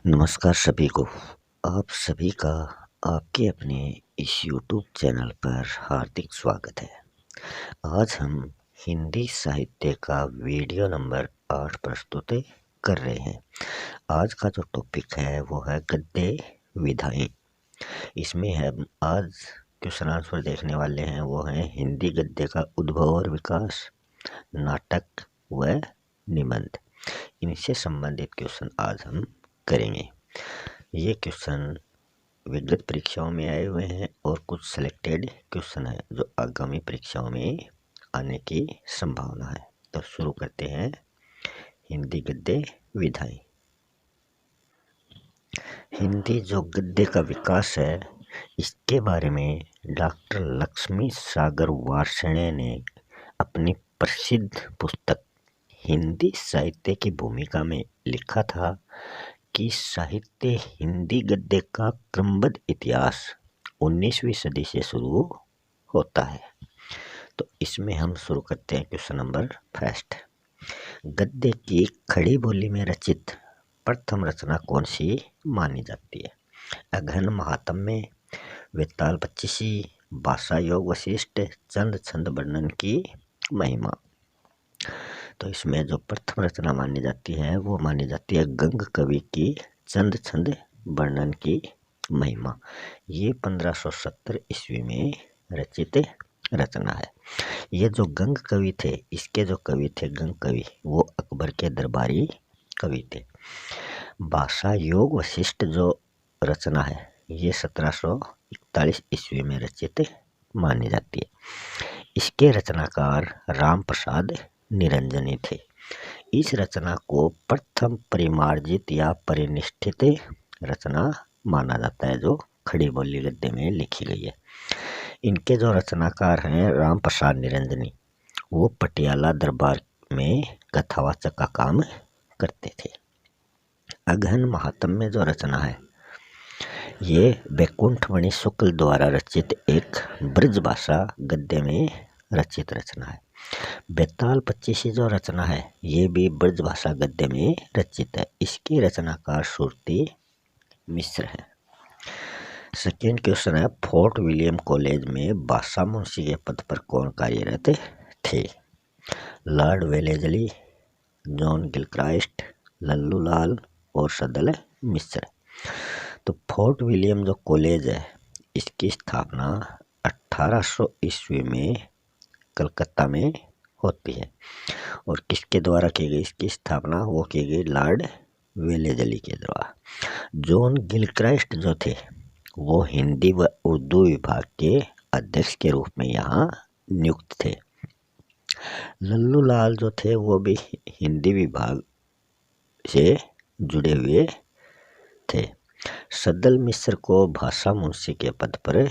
नमस्कार सभी को। आप सभी का आपके अपने इस YouTube चैनल पर हार्दिक स्वागत है। आज हम हिंदी साहित्य का वीडियो नंबर 8 प्रस्तुत कर रहे हैं। आज का जो टॉपिक है वो है गद्य विधाएं। इसमें हम आज क्वेश्चन आंसर देखने वाले हैं, वो हैं हिंदी गद्य का उद्भव और विकास, नाटक व निबंध। इनसे संबंधित क्वेश्चन आज हम करेंगे। ये क्वेश्चन विगत परीक्षाओं में आए हुए हैं और कुछ सिलेक्टेड क्वेश्चन है जो आगामी परीक्षाओं में आने की संभावना है। तो शुरू करते हैं हिंदी गद्य विधाएं। हिंदी जो गद्य का विकास है, इसके बारे में डॉक्टर लक्ष्मी सागर वार्ष्णेय ने अपनी प्रसिद्ध पुस्तक हिंदी साहित्य की भूमिका में लिखा था कि साहित्य हिंदी गद्य का क्रमबद्ध इतिहास 19वीं सदी से शुरू होता है। तो इसमें हम शुरू करते हैं क्वेश्चन नंबर फर्स्ट। गद्य की खड़ी बोली में रचित प्रथम रचना कौन सी मानी जाती है? अगहन महात्म्य, वेताल पच्चीसी, भाषा योग वशिष्ठ, चंद छंद वर्णन की महिमा। तो इसमें जो प्रथम रचना मानी जाती है वो मानी जाती है गंग कवि की चंद छंद वर्णन की महिमा। ये 1570 ईस्वी में रचित रचना है। ये जो गंग कवि थे, इसके जो कवि थे गंग कवि, वो अकबर के दरबारी कवि थे। भाषा योग वशिष्ठ जो रचना है ये 1741 ईस्वी में रचित मानी जाती है। इसके रचनाकार राम प्रसाद निरंजनी थे। इस रचना को प्रथम परिमार्जित या परिनिष्ठित रचना माना जाता है जो खड़ी बोली गद्य में लिखी गई है। इनके जो रचनाकार हैं राम प्रसाद निरंजनी, वो पटियाला दरबार में कथावाचक का काम करते थे। अगहन महात्म्य जो रचना है ये वैकुंठमणि शुक्ल द्वारा रचित एक ब्रज भाषा गद्य में रचित रचना है। बेताल पच्चीसी जो रचना है ये भी ब्रज भाषा गद्य में रचित है। इसकी रचनाकार सुरती मिश्र है। सेकेंड क्वेश्चन है फोर्ट विलियम कॉलेज में भाषा मुंशी के पद पर कौन कार्यरत थे? Lord Wellesley, John Gilchrist, Lallu Lal और सदल मिश्र। तो फोर्ट विलियम जो कॉलेज है इसकी स्थापना 1800 ईस्वी में कलकत्ता में होती है। और किसके द्वारा की गई इसकी स्थापना? वो की गई लॉर्ड वेलेजली के द्वारा। जॉन गिलक्राइस्ट जो थे वो हिंदी व उर्दू विभाग के अध्यक्ष के रूप में यहाँ नियुक्त थे। लल्लू लाल जो थे वो भी हिंदी विभाग से जुड़े हुए थे। सदल मिश्र को भाषा मुंशी के पद पर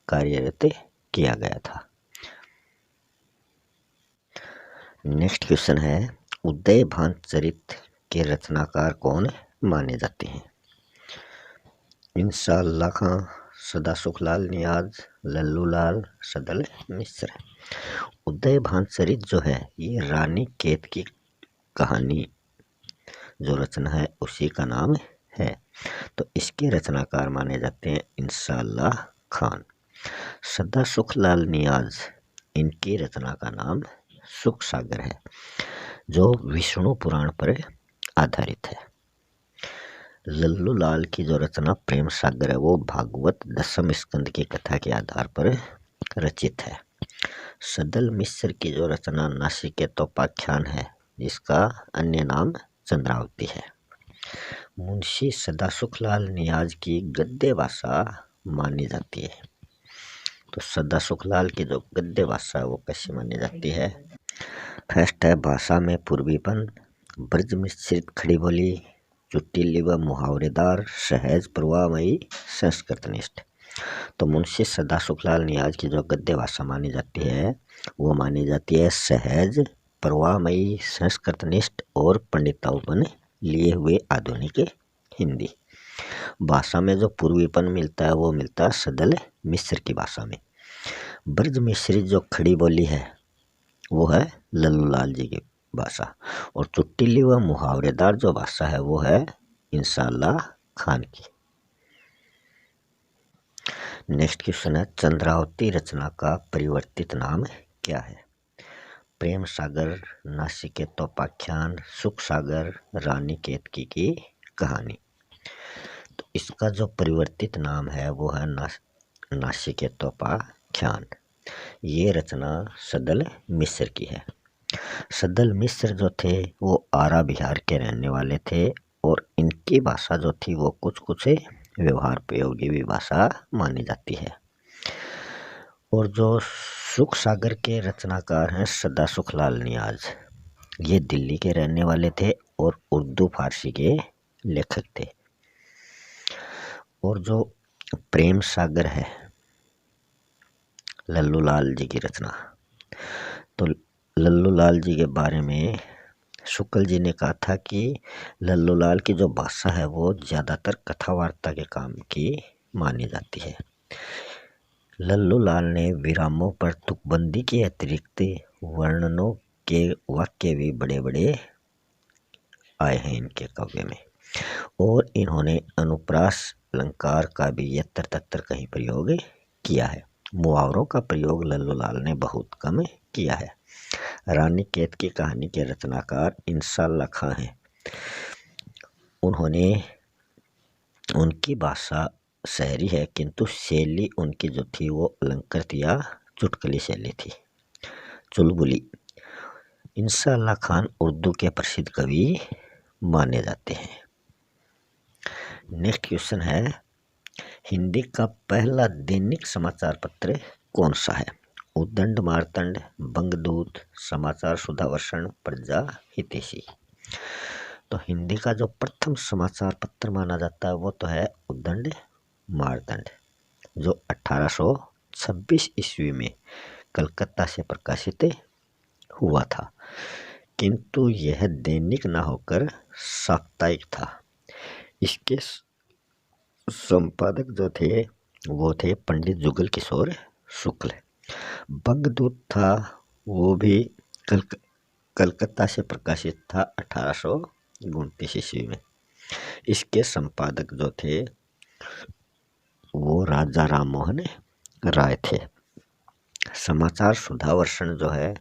कार्यरत किया गया था। नेक्स्ट क्वेश्चन है उदय भान चरित के रचनाकार कौन माने जाते हैं? इंशाअल्लाह खां, सदा सुखलाल नियाज, लल्लू लाल, सदल मिश्र। उदय भान चरित जो है ये रानी केत की कहानी जो रचना है उसी का नाम है। तो इसके रचनाकार माने जाते हैं इंशाअल्लाह खान। सदा सुखलाल नियाज, इनकी रचना का नाम सुख सागर है जो विष्णु पुराण पर आधारित है। लल्लू लाल की जो रचना प्रेम सागर है वो भागवत दशम स्कंद की कथा के आधार पर रचित है। सदल मिश्र की जो रचना नासिकेतोपाख्यान है जिसका अन्य नाम चंद्रावती है। मुंशी सदा सुखलाल नियाज की गद्य भाषा मानी जाती है। तो सदा सुखलाल की जो गद्य भाषा है वो कैसी मानी जाती है? फर्स्ट है भाषा में पूर्वीपन, ब्रज मिश्रित खड़ी बोली, चुटीली व मुहावरेदार, सहज प्रवाहमयी, संस्कृतनिष्ठ। तो मुंशी सदा सुखलाल नियाज की जो गद्य भाषा मानी जाती है वो मानी जाती है सहज प्रवाहमयी, संस्कृतनिष्ठ और पंडिताऊपन लिए हुए आधुनिक हिंदी। भाषा में जो पूर्वीपन मिलता है वो मिलता है सदल मिश्र की भाषा में। ब्रज मिश्रित जो खड़ी बोली है वो है लल्लू लाल जी की भाषा। और चुटीली व मुहावरेदार जो भाषा है वो है इंशाअल्लाह खान की। नेक्स्ट क्वेश्चन है, चंद्रावती रचना का परिवर्तित नाम क्या है? प्रेम सागर, नासिकेतोपाख्यान, सुख सागर, रानी केतकी की कहानी। तो इसका जो परिवर्तित नाम है वो है नासिकेतोपाख्यान। ये रचना सदल मिस्र की है। सदल मिस्र जो थे वो आरा बिहार के रहने वाले थे और इनकी भाषा जो थी वो कुछ व्यवहार प्रयोगी भी भाषा मानी जाती है। और जो सुख सागर के रचनाकार हैं सदा सुखलाल नियाज, ये दिल्ली के रहने वाले थे और उर्दू फारसी के लेखक थे। और जो प्रेम सागर है लल्लू लाल जी की रचना, तो लल्लू लाल जी के बारे में शुक्ल जी ने कहा था कि लल्लू लाल की जो भाषा है वो ज़्यादातर कथा वार्ता के काम की मानी जाती है। लल्लू लाल ने विरामों पर तुकबंदी के अतिरिक्त वर्णनों के वाक्य भी बड़े बड़े आए हैं इनके काव्य में, और इन्होंने अनुप्रास अलंकार का भी यत्र तत्र कहीं प्रयोग किया है। मुहावरों का प्रयोग लल्लू लाल ने बहुत कम किया है। रानी केत की कहानी के रचनाकार इंशाअल्लाह खां हैं। उन्होंने उनकी भाषा शहरी है किंतु शैली उनकी जो थी वो अलंकृत या चुटकुली शैली थी, चुलबुली। इंशाअल्लाह खान उर्दू के प्रसिद्ध कवि माने जाते हैं। नेक्स्ट क्वेश्चन है, हिंदी का पहला दैनिक समाचार पत्र कौन सा है? उद्दंड मार्तंड, बंगदूत, समाचार सुधावर्षण, प्रजा हितैषी। तो हिंदी का जो प्रथम समाचार पत्र माना जाता है वो तो है उद्दंड मार्तंड, जो 1826 ईस्वी में कलकत्ता से प्रकाशित हुआ था, किंतु यह दैनिक न होकर साप्ताहिक था। इसके संपादक जो थे वो थे पंडित जुगल किशोर शुक्ल। बंगदूत था वो भी कलकत्ता से प्रकाशित था 1829 ईस्वी में। इसके संपादक जो थे वो राजा राम मोहन राय थे। समाचार सुधावर्षण जो है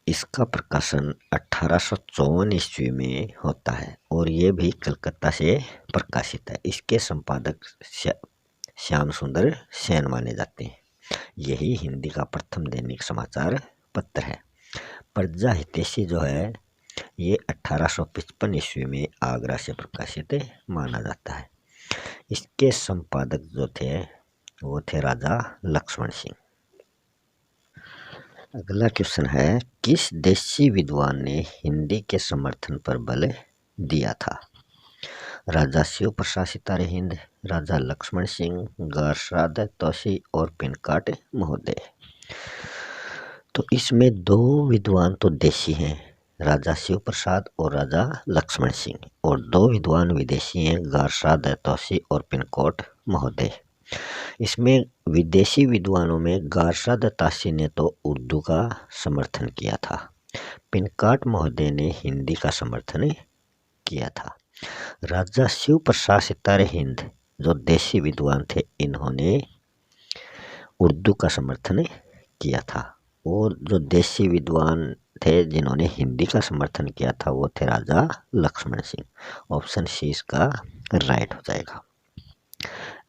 इसका प्रकाशन 1854 ईस्वी में होता है और ये भी कलकत्ता से प्रकाशित है। इसके संपादक श्याम सुंदर सेन माने जाते हैं। यही हिंदी का प्रथम दैनिक समाचार पत्र है। प्रजा हितैषी जो है ये 1855 ईस्वी में आगरा से प्रकाशित माना जाता है। इसके संपादक जो थे वो थे राजा लक्ष्मण सिंह। अगला क्वेश्चन है, किस देशी विद्वान ने हिंदी के समर्थन पर बल दिया था? राजा शिव प्रसाद सितारे हिंद, राजा लक्ष्मण सिंह, गारसाद तौसी और पिनकाट महोदय। तो इसमें दो विद्वान तो देशी हैं, राजा शिव प्रसाद और राजा लक्ष्मण सिंह, और दो विद्वान विदेशी हैं, गारसाद तौसी और पिनकोट महोदय। इसमें विदेशी विद्वानों में गारसा दत्तासी ने तो उर्दू का समर्थन किया था, पिनकाट महोदय ने हिंदी का समर्थन किया था। राजा शिव प्रसाद सितारे हिंद जो देशी विद्वान थे इन्होंने उर्दू का समर्थन किया था, और जो देशी विद्वान थे जिन्होंने हिंदी का समर्थन किया था वो थे राजा लक्ष्मण सिंह। ऑप्शन सी इसका राइट हो जाएगा।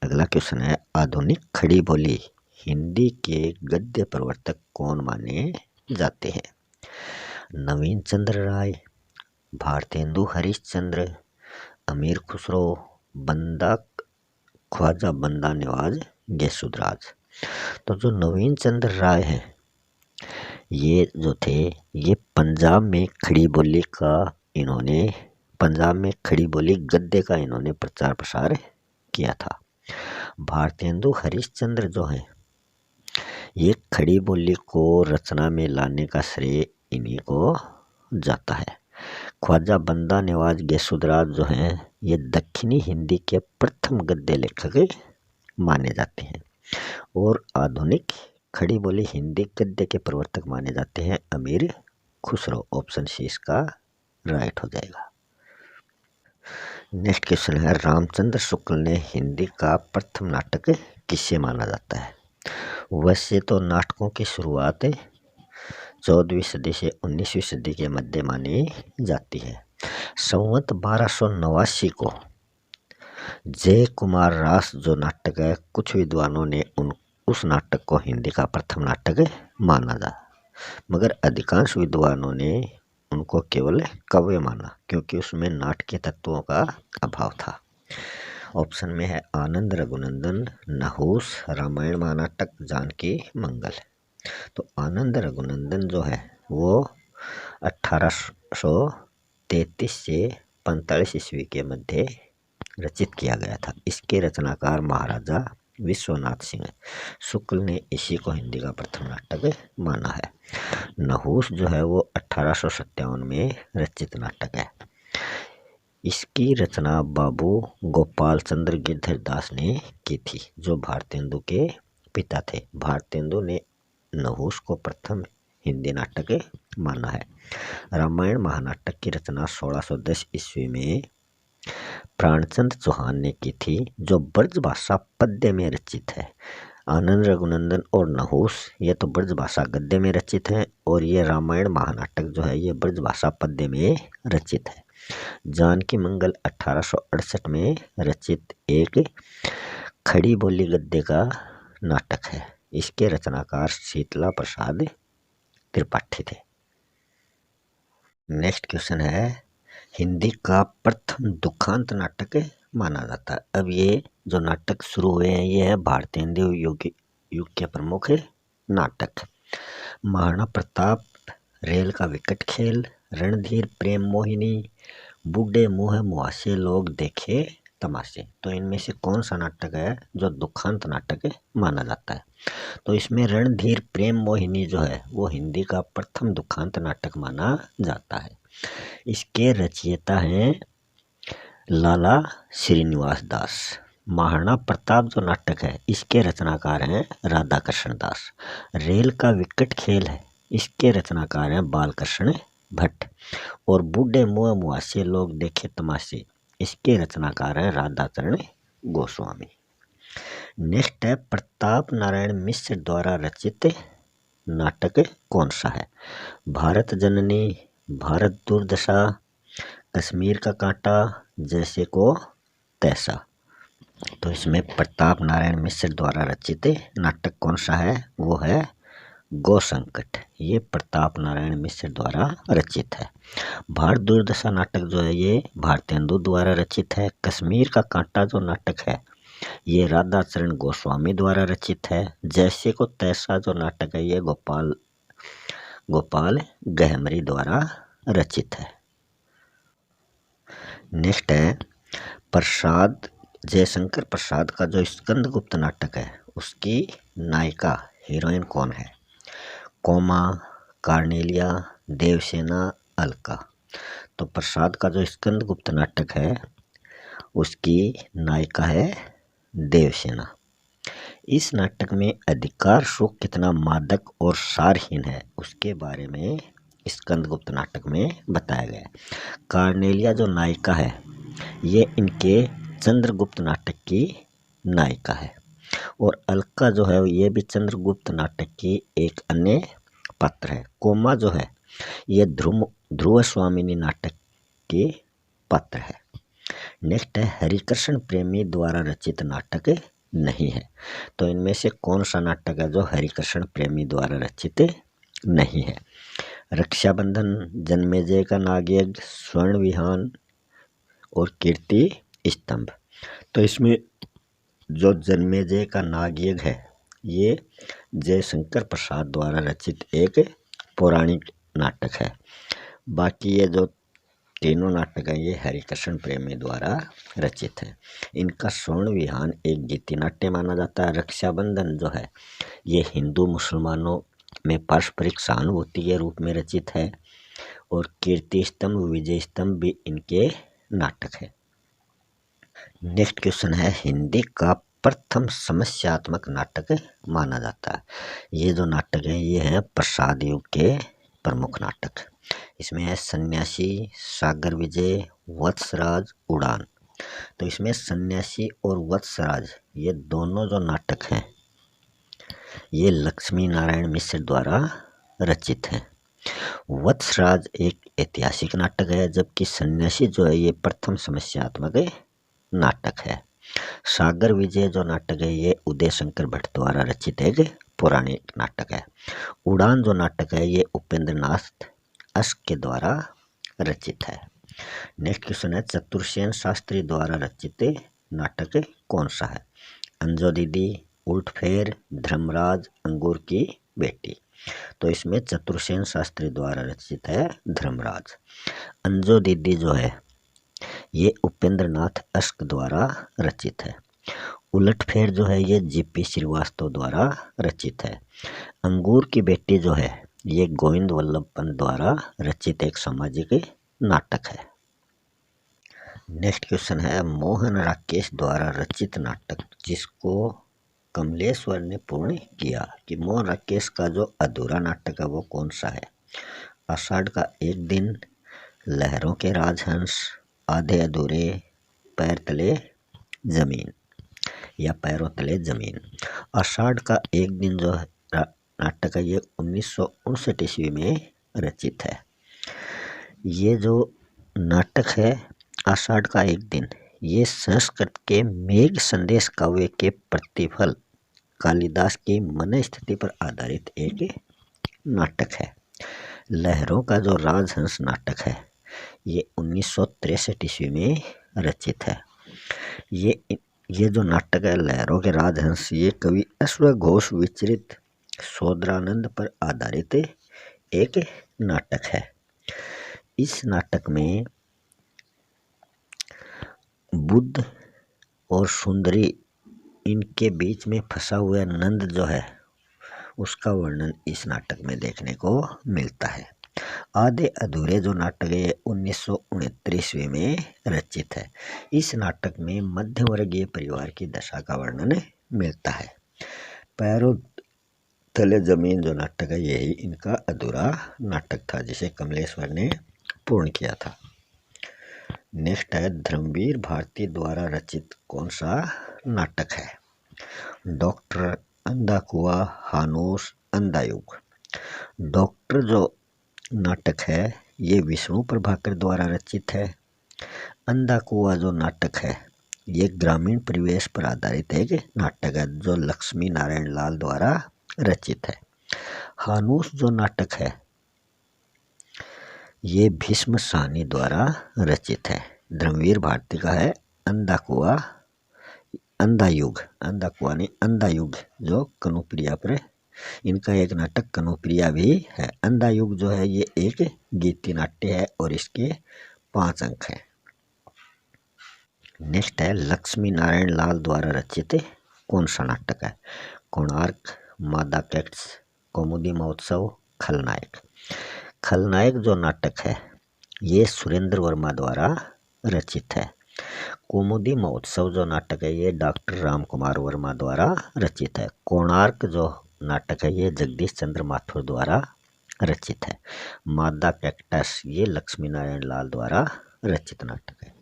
अगला क्वेश्चन है, आधुनिक खड़ी बोली हिंदी के गद्य प्रवर्तक कौन माने जाते हैं? नवीन चंद्र राय, भारतेंदु हरिश्चंद्र, अमीर खुसरो, ख्वाजा बंदा नवाज, गैसुदराज। तो जो नवीन चंद्र राय हैं ये जो थे ये पंजाब में खड़ी बोली गद्य का इन्होंने प्रचार प्रसार किया था। भारतेंदु हरिश्चंद्र जो हैं ये खड़ी बोली को रचना में लाने का श्रेय इन्हीं को जाता है। ख्वाजा बंदा नवाज गैसुदराज जो हैं ये दक्षिणी हिंदी के प्रथम गद्य लेखक माने जाते हैं, और आधुनिक खड़ी बोली हिंदी गद्य के प्रवर्तक माने जाते हैं अमीर खुसरो। ऑप्शन सी इसका राइट हो जाएगा। नेक्स्ट क्वेश्चन है, रामचंद्र शुक्ल ने हिंदी का प्रथम नाटक किसे माना जाता है? वैसे तो नाटकों की शुरुआत 14वीं सदी से 19वीं सदी के मध्य मानी जाती है। संवत 1289 को जय कुमार रास जो नाटक है, कुछ विद्वानों ने उस नाटक को हिंदी का प्रथम नाटक माना था, मगर अधिकांश विद्वानों ने उनको केवल काव्य माना, क्योंकि उसमें नाटकीय तत्वों का अभाव था। ऑप्शन में है आनंद रघुनंदन, नहुस, रामायण महानाटक, जानकी मंगल। तो आनंद रघुनंदन जो है वो 1833 से 45 ईस्वी के मध्य रचित किया गया था। इसके रचनाकार महाराजा विश्वनाथ सिंह शुक्ल ने इसी को हिंदी का प्रथम नाटक माना है। नहुस जो है वो 1857 में रचित नाटक है। इसकी रचना बाबू गोपाल चंद्र गिरधर दास ने की थी, जो भारतेंदु के पिता थे। भारतेंदु ने नहुस को प्रथम हिंदी नाटक माना है। रामायण महानाटक की रचना 1610 ईस्वी में प्राणचंद चौहान ने की थी, जो ब्रज भाषा पद्य में रचित है। आनंद रघुनंदन और नहुस ये तो ब्रज भाषा गद्य में रचित है, और ये रामायण महानाटक जो है ये ब्रज भाषा पद्य में रचित है। जानकी मंगल 1868 में रचित एक खड़ी बोली गद्य का नाटक है। इसके रचनाकार शीतला प्रसाद त्रिपाठी थे। नेक्स्ट क्वेश्चन है, हिंदी का प्रथम दुखांत नाटक माना जाता है। अब ये जो नाटक शुरू हुए हैं ये है भारतेंदु युग के प्रमुख नाटक। महाराणा प्रताप, रेल का विकट खेल, रणधीर प्रेम मोहिनी, बूढ़े मुँह मुहासे लोग देखे तमाशे। तो इनमें से कौन सा नाटक है जो दुखांत नाटक माना जाता है? तो इसमें रणधीर प्रेम मोहिनी जो है वो हिंदी का प्रथम दुखांत नाटक माना जाता है। इसके रचयिता हैं लाला श्रीनिवास दास। महाराणा प्रताप जो नाटक है इसके रचनाकार हैं राधा कृष्ण दास। रेल का विकट खेल है, इसके रचनाकार हैं बालकृष्ण भट्ट। और बूढ़े मुँह मुहासे लोग देखे तमाशे, इसके रचनाकार हैं राधाचरण गोस्वामी। नेक्स्ट है, प्रताप नारायण मिश्र द्वारा रचित नाटक कौन सा है? भारत जननी, भारत दुर्दशा, कश्मीर का कांटा, जैसे को तैसा। तो इसमें प्रताप नारायण मिश्र द्वारा रचित नाटक कौन सा है? वो है गौ संकट। ये प्रताप नारायण मिश्र द्वारा रचित है। भारत दुर्दशा नाटक जो है ये भारतेंदु द्वारा रचित है। कश्मीर का कांटा जो नाटक है ये राधाचरण गोस्वामी द्वारा रचित है। जैसे को तैसा जो नाटक है ये गोपाल गहमरी द्वारा रचित है। नेक्स्ट है, प्रसाद जयशंकर प्रसाद का जो स्कंदगुप्त नाटक है उसकी नायिका हीरोइन कौन है? कोमा, कार्नेलिया, देवसेना, अलका। तो प्रसाद का जो स्कंदगुप्त नाटक है उसकी नायिका है देवसेना। इस नाटक में अधिकार सुख कितना मादक और सारहीन है उसके बारे में स्कंदगुप्त नाटक में बताया गया। कार्नेलिया जो नायिका है ये इनके चंद्रगुप्त नाटक की नायिका है, और अलका जो है ये भी चंद्रगुप्त नाटक की एक अन्य पात्र है। कोमा जो है ये ध्रुव स्वामिनी नाटक के पात्र है। नेक्स्ट है, हरिकृष्ण प्रेमी द्वारा रचित नाटक नहीं है। तो इनमें से कौन सा नाटक है जो हरिकृष्ण प्रेमी द्वारा रचित नहीं है? रक्षाबंधन, जन्मेजय का नागयज्ञ, स्वर्ण विहान और कीर्ति स्तंभ। तो इसमें जो जन्मेजय का नागयज्ञ है ये जयशंकर प्रसाद द्वारा रचित एक पौराणिक नाटक है। बाकी ये जो तीनों नाटक हैं ये हरिकृष्ण प्रेमी द्वारा रचित है। इनका स्वर्ण विहान एक गीति नाट्य माना जाता है। रक्षाबंधन जो है ये हिंदू मुसलमानों में पारस्परिक सहानुभूति के रूप में रचित है, और कीर्ति स्तंभ, विजय स्तंभ भी इनके नाटक है। नेक्स्ट क्वेश्चन है, हिंदी का प्रथम समस्यात्मक नाटक माना जाता है। ये जो नाटक है ये है प्रसाद युग के प्रमुख नाटक। इसमें है सन्यासी, सागर विजय, वत्सराज, उड़ान। तो इसमें सन्यासी और वत्सराज ये दोनों जो नाटक हैं ये लक्ष्मी नारायण मिश्र द्वारा रचित हैं। वत्सराज एक ऐतिहासिक नाटक है, जबकि सन्यासी जो है ये प्रथम समस्यात्मक नाटक है। सागर विजय जो नाटक है ये उदय शंकर भट्ट द्वारा रचित एक पौराणिक नाटक है। उड़ान जो नाटक है ये उपेंद्र नाथ अश्क के द्वारा रचित है। नेक्स्ट क्वेश्चन है, चतुर्सेन शास्त्री द्वारा रचित नाटक कौन सा है? अंजो दीदी, उल्ट फेर, धर्मराज, अंगूर की बेटी। तो इसमें चतुर्सेन शास्त्री द्वारा रचित है धर्मराज। अंजो दीदी जो है ये उपेंद्र नाथ अश्क द्वारा रचित है। उलटफेर जो है ये जीपी श्रीवास्तव द्वारा रचित है। अंगूर की बेटी जो है ये गोविंद वल्लभ पंत द्वारा रचित एक सामाजिक नाटक है। नेक्स्ट क्वेश्चन है, मोहन राकेश द्वारा रचित नाटक जिसको कमलेश्वर ने पूर्ण किया, कि मोहन राकेश का जो अधूरा नाटक है वो कौन सा है? आषाढ़ का एक दिन, लहरों के राजहंस, आधे अधूरे, पैर तले जमीन या पैरों तले जमीन। आषाढ़ का एक दिन जो नाटक है ये 1959 ईस्वी में रचित है। ये जो नाटक है आषाढ़ का एक दिन, ये संस्कृत के मेघ संदेश काव्य के प्रतिफल कालिदास की मन स्थिति पर आधारित एक नाटक है। लहरों का जो राजहंस नाटक है ये 1963 ईस्वी में रचित है। ये जो नाटक है लहरों के राजहंस, ये कवि अश्व घोष विचरित सोदरानंद पर आधारित एक नाटक है। इस नाटक में बुद्ध और सुंदरी इनके बीच में फंसा हुआ नंद जो है उसका वर्णन इस नाटक में देखने को मिलता है। आधे अधूरे जो नाटक है 1969 ईस्वी में रचित है। इस नाटक में मध्यवर्गीय परिवार की दशा का वर्णन मिलता है। पैरों तले जमीन जो नाटक है यही इनका अधूरा नाटक था जिसे कमलेश्वर ने पूर्ण किया था। नेक्स्ट है, धर्मवीर भारती द्वारा रचित कौन सा नाटक है? डॉक्टर, अंधा कुआं, हानूस, अंधा युग। डॉक्टर जो नाटक है ये विष्णु प्रभाकर द्वारा रचित है। अंधा कुआं जो नाटक है ये ग्रामीण परिवेश पर आधारित एक नाटक है जो लक्ष्मी नारायण लाल द्वारा रचित है। हानूस जो नाटक है ये भीष्म साहनी द्वारा रचित है। धर्मवीर भारती का है अंधा कुआं, अंधा युग, अंधा कुआं नहीं अंधा युग जो कनुप्रिया पर, इनका एक नाटक कनुप्रिया भी है। अंधा युग जो है ये एक गीति नाट्य है और इसके 5 अंक हैं। नेक्स्ट है, लक्ष्मी नारायण लाल द्वारा रचित कौन सा नाटक है? कोणार्क, मादा कैट्स, कौमुदी महोत्सव, खलनायक। खलनायक जो नाटक है ये सुरेंद्र वर्मा द्वारा रचित है। कौमुदी महोत्सव जो नाटक है ये डॉक्टर राम कुमार वर्मा द्वारा रचित है। कोणार्क जो नाटक है ये जगदीश चंद्र माथुर द्वारा रचित है। मादा कैक्टस ये लक्ष्मी नारायण लाल द्वारा रचित नाटक है।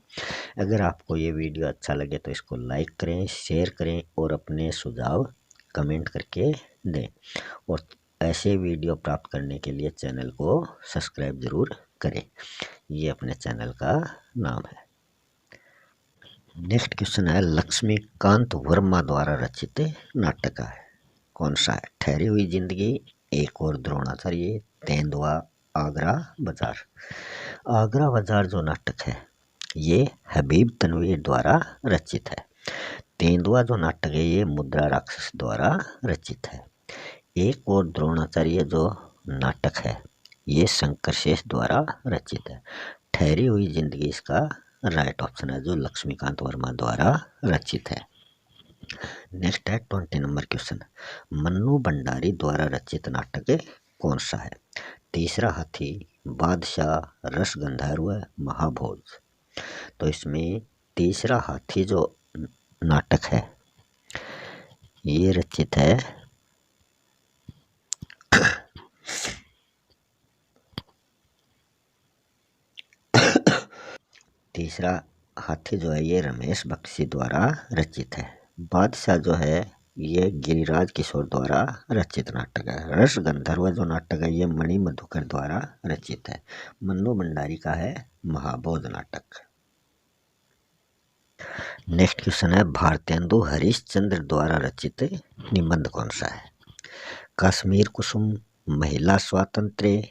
अगर आपको ये वीडियो अच्छा लगे तो इसको लाइक करें, शेयर करें और अपने सुझाव कमेंट करके दें। और ऐसे वीडियो प्राप्त करने के लिए चैनल को सब्सक्राइब जरूर करें। ये अपने चैनल का नाम है। नेक्स्ट क्वेश्चन है, लक्ष्मीकांत वर्मा द्वारा रचित नाटक है कौन सा है? ठहरी हुई जिंदगी, एक और द्रोणाचार्य, तेंदुआ, आगरा बाजार। आगरा बाजार जो नाटक है ये हबीब तनवीर द्वारा रचित है। तेंदुआ जो नाटक है ये मुद्रा राक्षस द्वारा रचित है। एक और द्रोणाचार्य जो नाटक है ये शंकर शेष द्वारा रचित है। ठहरी हुई जिंदगी इसका राइट ऑप्शन है जो लक्ष्मीकांत वर्मा द्वारा रचित है। नेक्स्ट है 20 नंबर क्वेश्चन, मन्नू भंडारी द्वारा रचित नाटक कौन सा है? तीसरा हाथी, बादशाह, रस गंधर्व, महाभोज। तो इसमें तीसरा हाथी जो नाटक है ये रचित है तीसरा हाथी जो है ये रमेश बख्शी द्वारा रचित है। बादशाह जो है ये गिरिराज किशोर द्वारा रचित नाटक है। रस गंधर्व जो नाटक है ये मणि मधुकर द्वारा रचित है। मन्नू भंडारी का है महाबोध नाटक। नेक्स्ट क्वेश्चन है भारतेंदु हरिश्चंद्र द्वारा रचित निबंध कौन सा है? कश्मीर कुसुम, महिला स्वातंत्र्य,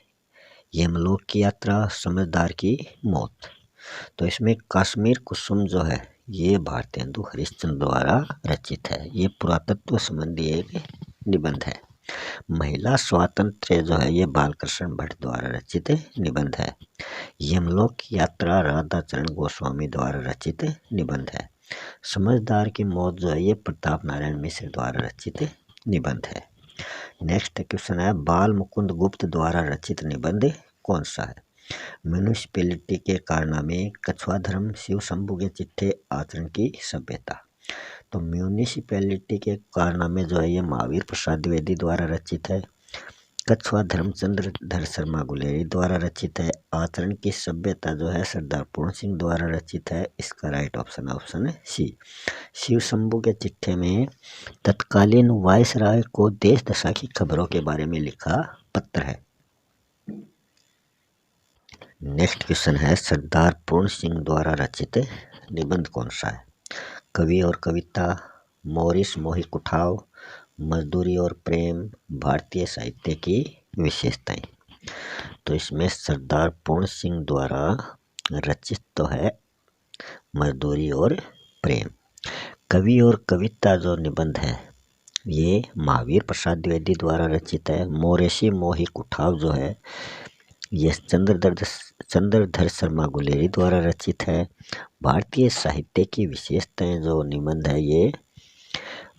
यमलोक की यात्रा, समझदार की मौत। तो इसमें कश्मीर कुसुम जो है ये भारतेंदु हरिश्चंद्र द्वारा रचित है। ये पुरातत्व संबंधी एक निबंध है। महिला स्वातंत्र्य जो है ये बालकृष्ण भट्ट द्वारा रचित निबंध है। यमलोक की यात्रा राधाचरण गोस्वामी द्वारा रचित निबंध है। समझदार की मौत जो है ये प्रताप नारायण मिश्र द्वारा रचित निबंध है। नेक्स्ट क्वेश्चन है बाल मुकुंद गुप्त द्वारा रचित निबंध कौन सा है? म्यूनिसिपैलिटी के कारनामे, कछुआ धर्म, शिव शंभू के चिट्ठे, आचरण की सभ्यता। तो म्यूनिसिपैलिटी के कारनामे जो है ये महावीर प्रसाद द्विवेदी द्वारा रचित है। कछुआ धर्म चंद्रधर शर्मा गुलेरी द्वारा रचित है। आचरण की सभ्यता जो है सरदार पूर्ण सिंह द्वारा रचित है। इसका राइट ऑप्शन है सी। शिव शंभू के चिट्ठे में तत्कालीन वायसराय को देश दशा की खबरों के बारे में लिखा पत्र है। नेक्स्ट क्वेश्चन है सरदार पूर्ण सिंह द्वारा रचित निबंध कौन सा है? कवि और कविता, मोरिस मोही कुठाव, मजदूरी और प्रेम, भारतीय साहित्य की विशेषताएं। तो इसमें सरदार पूर्ण सिंह द्वारा रचित तो है मजदूरी और प्रेम। कवि और कविता जो निबंध है ये महावीर प्रसाद द्विवेदी द्वारा रचित है। मोरेशी मोही कुठाव जो है ये चंद्रधर शर्मा गुलेरी द्वारा रचित है। भारतीय साहित्य की विशेषताएं जो निबंध है ये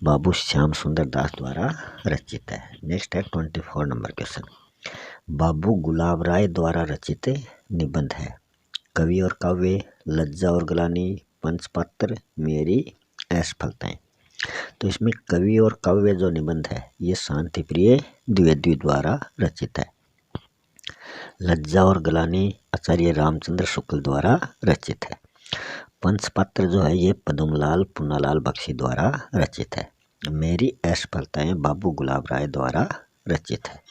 बाबू श्याम सुंदर दास द्वारा रचित है। नेक्स्ट है 24 नंबर क्वेश्चन। बाबू गुलाब राय द्वारा रचित निबंध है। कवि और काव्य, लज्जा और गलानी, पंचपात्र, मेरी असफलताएं। तो इसमें कवि और काव्य जो निबंध है ये शांति प्रिय द्विवेदी द्वारा रचित है। लज्जा और गलानी आचार्य रामचंद्र शुक्ल द्वारा रचित है। पंचपात्र जो है ये पद्मलाल पुन्नालाल बख्शी द्वारा रचित है। मेरी असफलताएं बाबू गुलाब राय द्वारा रचित है।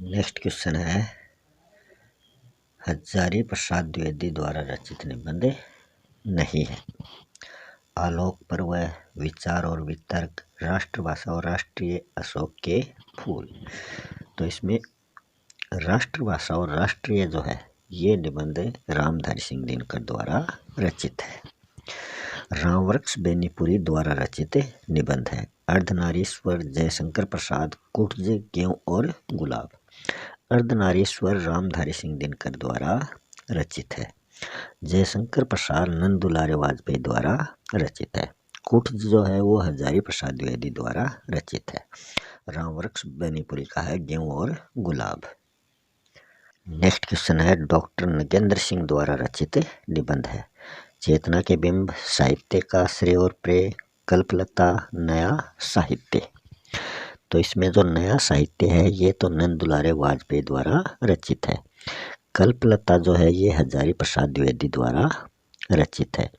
नेक्स्ट क्वेश्चन है हजारी प्रसाद द्विवेदी द्वारा रचित निबंध नहीं है। आलोक पर्व, विचार और वितर्क, राष्ट्रभाषा और राष्ट्रीय, अशोक के फूल। तो इसमें राष्ट्रभाषा और राष्ट्रीय जो है ये निबंध रामधारी सिंह दिनकर द्वारा रचित है। रामवृक्ष बेनीपुरी द्वारा रचित निबंध है। अर्धनारीश्वर जयशंकर प्रसाद, कुटज, गेहूं और गुलाब। अर्धनारीश्वर रामधारी सिंह दिनकर द्वारा रचित है। जयशंकर प्रसाद नंदुलारे वाजपेयी द्वारा रचित है। कुटज जो है वो हजारी प्रसाद द्विवेदी द्वारा रचित है। रामवृक्ष बेनीपुरी का है गेहूं और गुलाब। नेक्स्ट क्वेश्चन है डॉक्टर नगेंद्र सिंह द्वारा रचित निबंध है। चेतना के बिंब, साहित्य का श्रेय और प्रेय, कल्पलता, नया साहित्य। तो इसमें जो नया साहित्य है ये तो नंद दुलारे वाजपेयी द्वारा रचित है। कल्पलता जो है ये हजारी प्रसाद द्विवेदी द्वारा रचित है।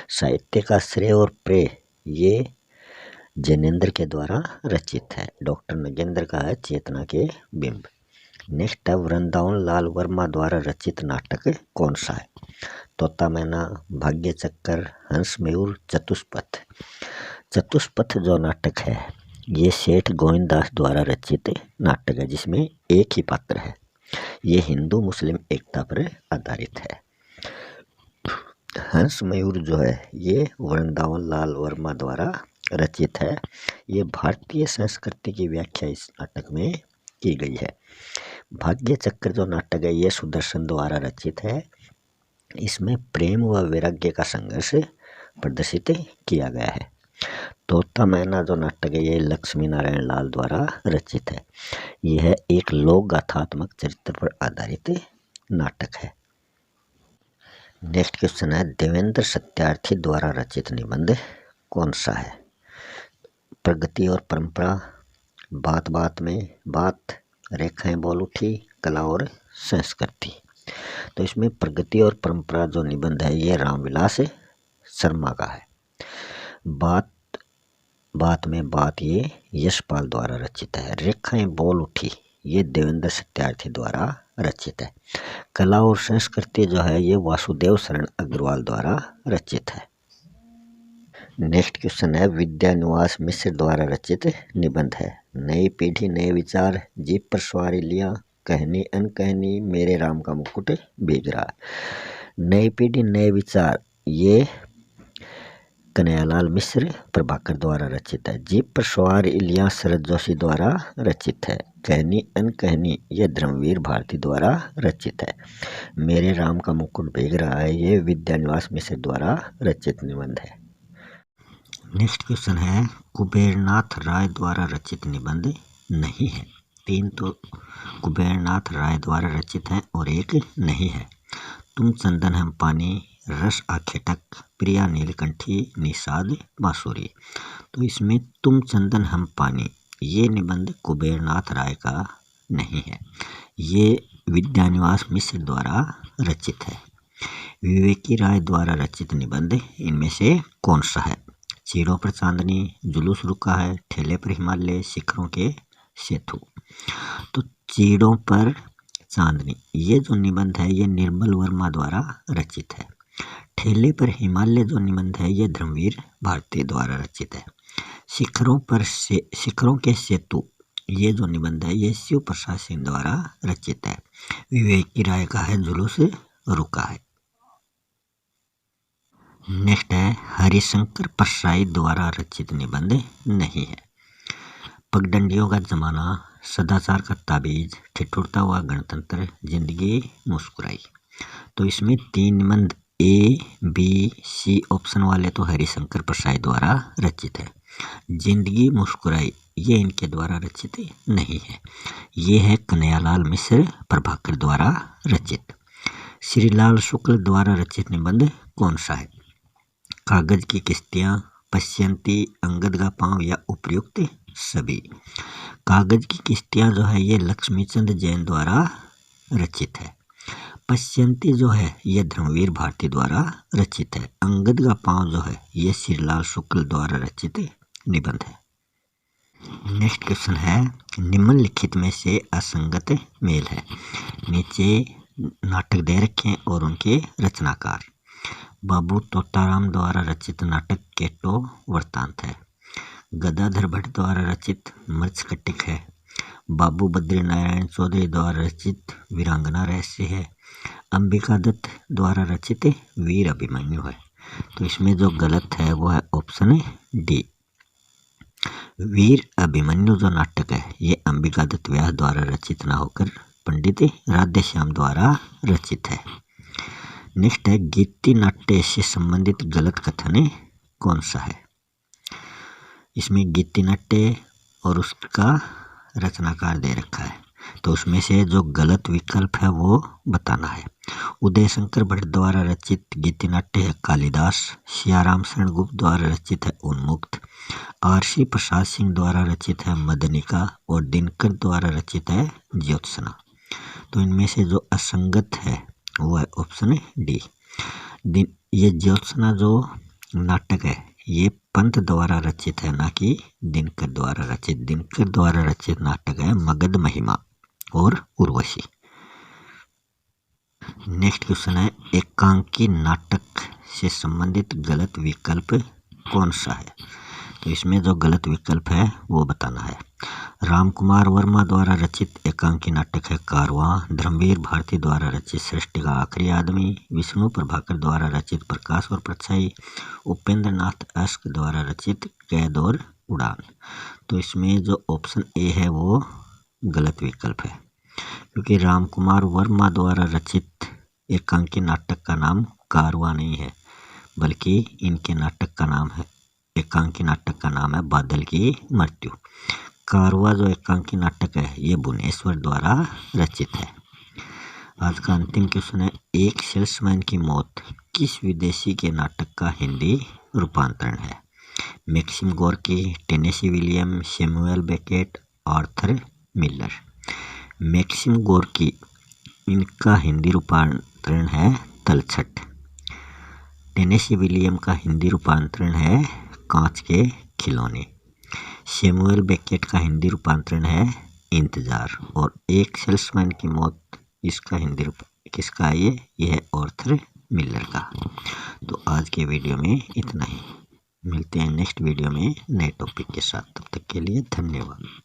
साहित्य का श्रेय और प्रेय ये जैनेन्द्र के द्वारा रचित है। डॉक्टर नगेंद्र का है चेतना के बिंब। नेक्स्ट है वृंदावन लाल वर्मा द्वारा रचित नाटक कौन सा है? तोता मैना, भाग्य चक्कर, हंस मयूर, चतुष्पथ। चतुष्पथ जो नाटक है ये सेठ गोविंददास द्वारा रचित नाटक है जिसमें एक ही पात्र है। ये हिंदू मुस्लिम एकता पर आधारित है। हंस मयूर जो है ये वृंदावन लाल वर्मा द्वारा रचित है। ये भारतीय संस्कृति की व्याख्या इस नाटक में की गई है। भाग्य चक्र जो नाटक है ये सुदर्शन द्वारा रचित है। इसमें प्रेम व वैराग्य का संघर्ष प्रदर्शित किया गया है। तोता मैना जो नाटक है ये लक्ष्मी नारायण लाल द्वारा रचित है। यह एक लोक गाथात्मक चरित्र पर आधारित नाटक है। नेक्स्ट क्वेश्चन है देवेंद्र सत्यार्थी द्वारा रचित निबंध कौन सा है? प्रगति और परंपरा, बात बात में बात, रेखाएं बोल उठी, कला और संस्कृति। तो इसमें प्रगति और परंपरा जो निबंध है ये रामविलास शर्मा का है। बात में बात ये यशपाल द्वारा रचित है। रेखाएं बोल उठी ये देवेंद्र सत्यार्थी द्वारा रचित है। कला और संस्कृति जो है ये वासुदेव शरण अग्रवाल द्वारा रचित है। नेक्स्ट क्वेश्चन है विद्या निवास मिश्र द्वारा रचित निबंध है। नई पीढ़ी नए विचार, जीप पर सवारी लिया, कहनी अनकहनी, मेरे राम का मुकुट भीग रहा। नई पीढ़ी नए विचार ये कन्हैयालाल मिश्र प्रभाकर द्वारा रचित है। जीप पर सवार इलिया शरद जोशी द्वारा रचित है। कहनी अनकहनी ये धर्मवीर भारती द्वारा रचित है। मेरे राम का मुकुट भीग रहा है ये विद्यानिवास मिश्र द्वारा रचित निबंध है। नेक्स्ट क्वेश्चन है कुबेरनाथ राय द्वारा रचित निबंध नहीं है। 3 तो कुबेरनाथ राय द्वारा रचित है और 1 नहीं है। तुम चंदन हम पानी, रस आखेटक, प्रिया नीलकंठी, निषाद बांसुरी। तो इसमें तुम चंदन हम पानी ये निबंध कुबेरनाथ राय का नहीं है, ये विद्यानिवास मिश्र द्वारा रचित है। विवेकी राय द्वारा रचित निबंध इनमें से कौन सा है? चीड़ों पर चांदनी, जुलूस रुका है, ठेले पर हिमालय, शिखरों के सेतु। तो चीड़ों पर चांदनी ये जो निबंध है ये निर्मल वर्मा द्वारा रचित है। ठेले पर हिमालय जो निबंध है ये धर्मवीर भारती द्वारा रचित है। शिखरों के सेतु ये जो निबंध है ये शिव प्रसाद सिंह द्वारा रचित है। विवेकी राय का है जुलूस रुका है। नेक्स्ट है हरिशंकर परसाई द्वारा रचित निबंध नहीं है। पगडंडियों का जमाना, सदाचार का ताबीज, ठिठुरता हुआ गणतंत्र, जिंदगी मुस्कुराई। तो इसमें 3 निबंध ए बी सी ऑप्शन वाले तो हरिशंकर परसाई द्वारा रचित है। जिंदगी मुस्कुराई ये इनके द्वारा रचित नहीं है, ये है कन्हैयालाल मिश्र प्रभाकर द्वारा रचित। श्रीलाल शुक्ल द्वारा रचित निबंध कौन सा है? कागज की किस्तियां, पश्यंती, अंगद का पांव या उपयुक्त सभी। कागज की किस्तियां जो है ये लक्ष्मीचंद जैन द्वारा रचित है। पश्यंती जो है ये धर्मवीर भारती द्वारा रचित है। अंगद का पांव जो है ये श्रीलाल शुक्ल द्वारा रचित निबंध है। नेक्स्ट क्वेश्चन है निम्नलिखित में से असंगत मेल है। नीचे नाटक दे रखे हैं और उनके रचनाकार। बाबू तोताराम द्वारा रचित नाटक केटो वृत्तांत है। गदाधर भट्ट द्वारा रचित मृच्छकटिक है। बाबू बद्रीनारायण चौधरी द्वारा रचित वीरांगना रहस्य है। अंबिका दत्त द्वारा रचित वीर अभिमन्यु है। तो इसमें जो गलत है वो है ऑप्शन डी। वीर अभिमन्यु जो नाटक है ये अंबिका दत्त व्यास द्वारा रचित ना होकर पंडित राधेश्याम द्वारा रचित है। नेक्स्ट है गीति नाट्य से संबंधित गलत कथन कौन सा है? इसमें गीति नाट्य और उसका रचनाकार दे रखा है, तो उसमें से जो गलत विकल्प है वो बताना है। उदय शंकर भट्ट द्वारा रचित गीति नाट्य है कालिदास। सियाराम शरण गुप्त द्वारा रचित है उन्मुक्त। आरसी प्रसाद सिंह द्वारा रचित है मदनिका और दिनकर द्वारा रचित है ज्योत्सना। तो इनमें से जो असंगत है वो है ऑप्शन डी। ये ज्योत्सना जो नाटक है ये पंत द्वारा रचित है, ना कि दिनकर द्वारा रचित। दिनकर द्वारा रचित नाटक है मगध महिमा और उर्वशी। नेक्स्ट क्वेश्चन है एकांकी नाटक से संबंधित गलत विकल्प कौन सा है? तो इसमें जो गलत विकल्प है वो बताना है। रामकुमार वर्मा द्वारा रचित एकांकी नाटक है कारवां। धर्मवीर भारती द्वारा रचित सृष्टि का आखिरी आदमी। विष्णु प्रभाकर द्वारा रचित प्रकाश और परछाई। उपेंद्र नाथ अस्क द्वारा रचित कैद और उड़ान। तो इसमें जो ऑप्शन ए है वो गलत विकल्प है, क्योंकि रामकुमार वर्मा द्वारा रचित एकांकी नाटक का नाम कारवां नहीं है, बल्कि इनके नाटक का नाम है, एकांकी नाटक का नाम है बादल की मृत्यु। कारवां जो एकांकी नाटक है ये भुवनेश्वर द्वारा रचित है। आज का अंतिम क्वेश्चन है एक सेल्समैन की मौत किस विदेशी के नाटक का हिंदी रूपांतरण है? Maxim Gorky, Tennessee William, Samuel Beckett, Arthur Miller. Maxim Gorky इनका हिंदी रूपांतरण है तलछट। टेनेसी विलियम का हिंदी रूपांतरण है कांच के खिलौने। सैमुअल बेकेट का हिंदी रूपांतरण है इंतजार। और एक सेल्समैन की मौत, इसका हिंदी किसका है? ये है आर्थर मिलर का। तो आज के वीडियो में इतना ही। मिलते हैं नेक्स्ट वीडियो में नए टॉपिक के साथ। तब तक के लिए धन्यवाद।